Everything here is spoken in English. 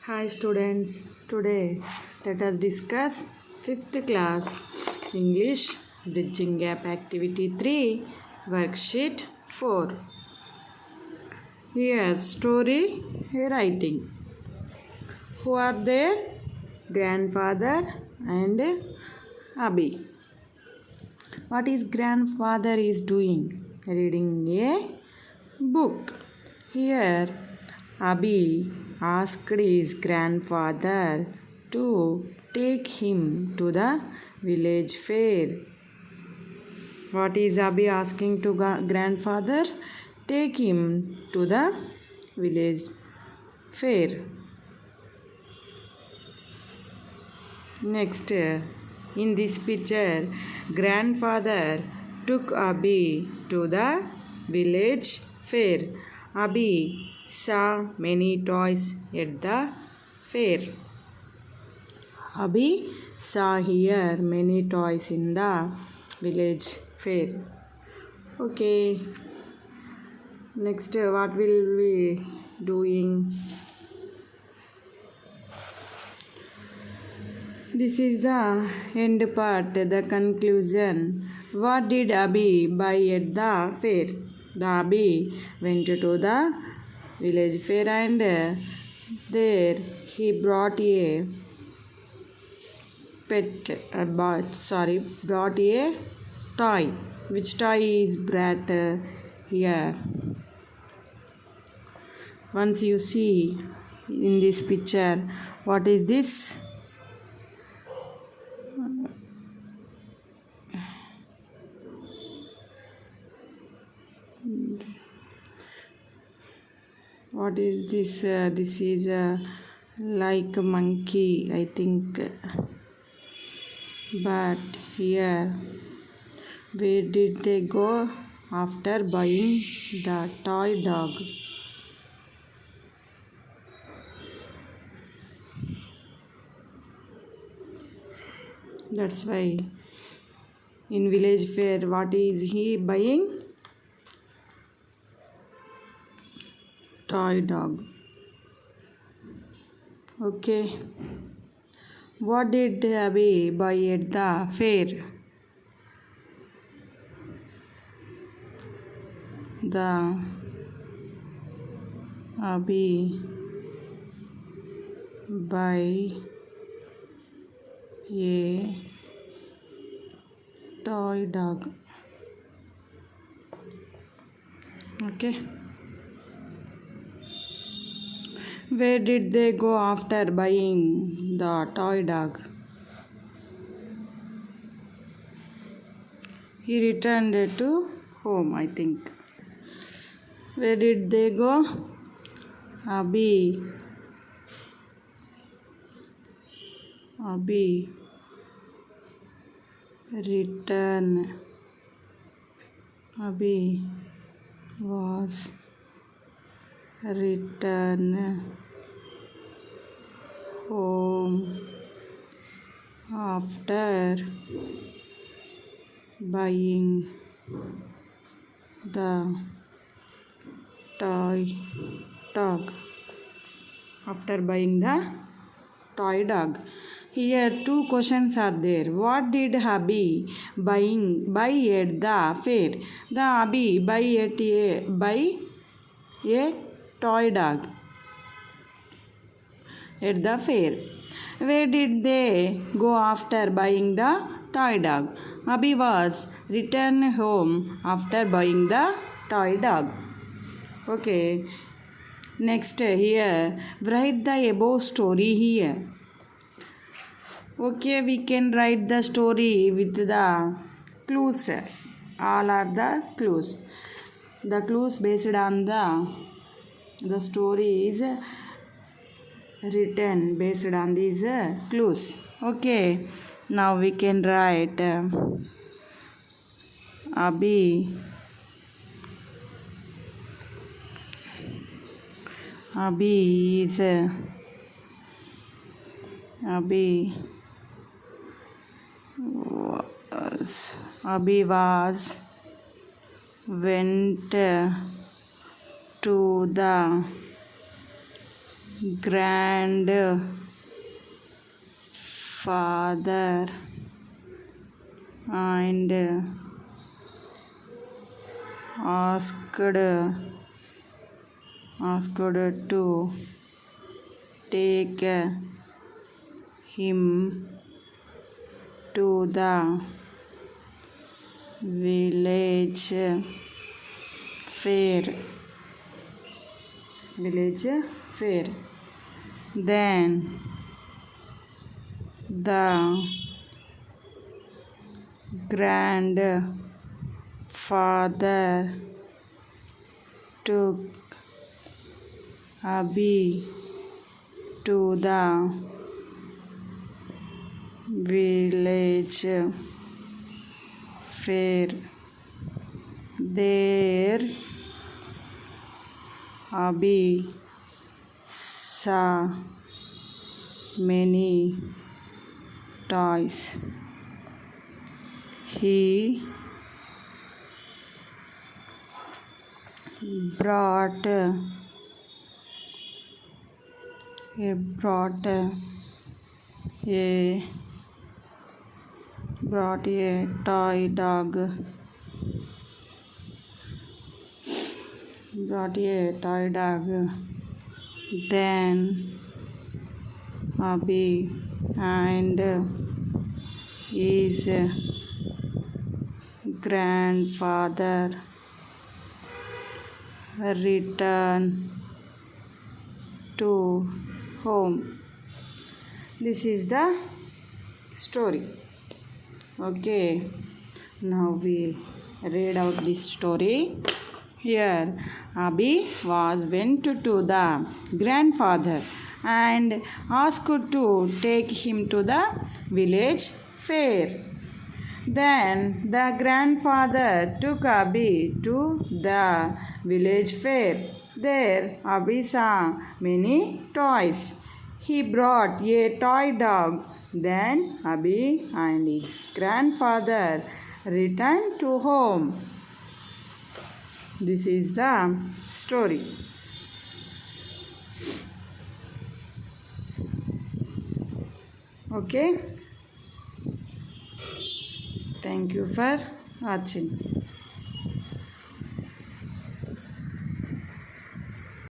Hi students, today let us discuss 5th class English Bridging Gap Activity 3 Worksheet 4. Here story writing. Who are there? Grandfather and Abhi. What is grandfather is doing? Reading a book. Here Abhi asked his grandfather to take him to the village fair. What is Abhi asking to grandfather? Take him to the village fair. Next, in this picture, grandfather took Abhi to the village fair. Abhi saw many toys at the fair. Abhi saw here many toys in the village fair. Okay. Next, what will we doing? This is the end part, the conclusion. What did Abhi buy at the fair? The Abhi went to the village fair and there he brought a brought a toy. Which toy is brought here? Once you see in this picture, what is this? What is this? This is like a monkey, I think. But here, where did they go after buying the toy dog? That's why in village fair, what is he buying? Toy dog. Okay. What did Abhi buy at the fair? The Abhi buy a toy dog. Okay. Where did they go after buying the toy dog? He returned to home, I think. Where did they go? Abhi return. Abhi was return home after buying the toy dog. After buying the toy dog. Here two questions are there. What did Abhi buy at the fair? The Abhi buy a toy dog at the fair. Where did they go after buying the toy dog? Abhi was returned home after buying the toy dog. Okay. Next here, write the above story here. Okay, we can write the story with the clues. All are the clues. The clues based on the story is written based on these clues. Okay, now we can write Abhi was went to the grandfather and asked to take him to the village fair. Then the grandfather took Abhi to the village fair. There Abhi saw many toys. He brought a toy dog. Then Abhi and his grandfather returned to home. This is the story. Okay, now we read out this story. Here Abhi went to the grandfather and asked to take him to the village fair. Then the grandfather took Abhi to the village fair. There Abhi saw many toys. He brought a toy dog. Then Abhi and his grandfather returned to home. This is the story. Okay. Thank you for watching.